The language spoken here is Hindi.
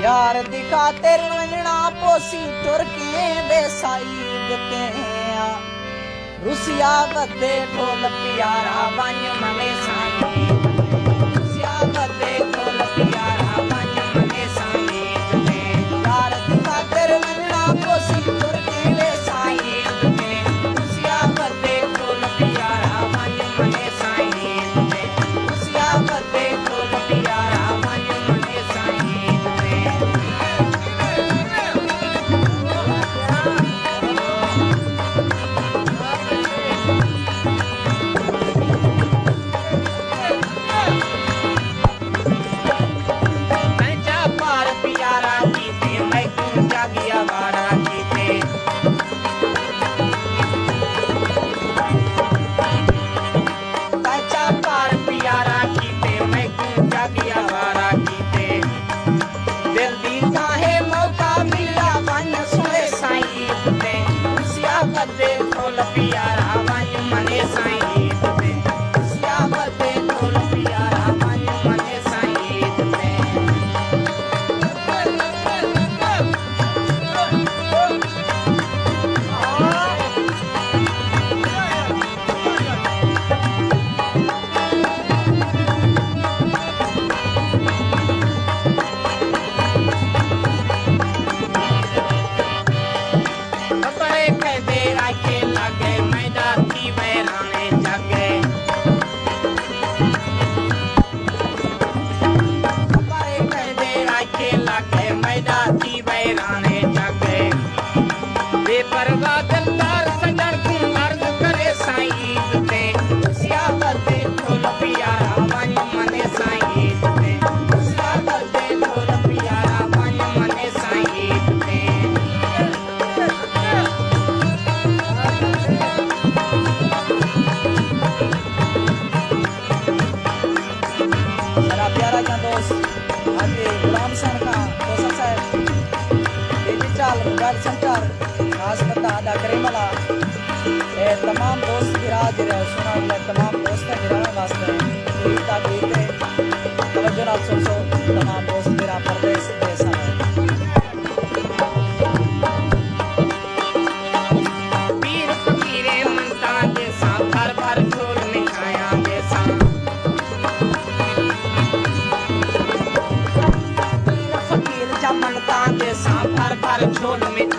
यार दिखा तेरे वंजना पोसी टुर के बेसाई दते रुसिया बदे ढोल प्यारा वन मने साई रुसिया बदे ढोल प्यारा वन मने साई यार दिखा तेरे वंजना पोसी टुर के बेसाई दते रुसिया बदे ढोल प्यारा वन मने साई रुसिया बदे ढोल प्यारा वन मने साई संचार खास पता अदा करे मला तमाम दोस्त गिराज सुना वाले तमाम दोस्त गिराने वास्ते गीता गीते तवज्जो नाल सुन सो तमाम दोस्त मेरा परदेश देश है पीर फकीरे मनता के साथ भर भर झोल में खाया के साथ पीर फकीर जब मनता के साथ भर भर झोल में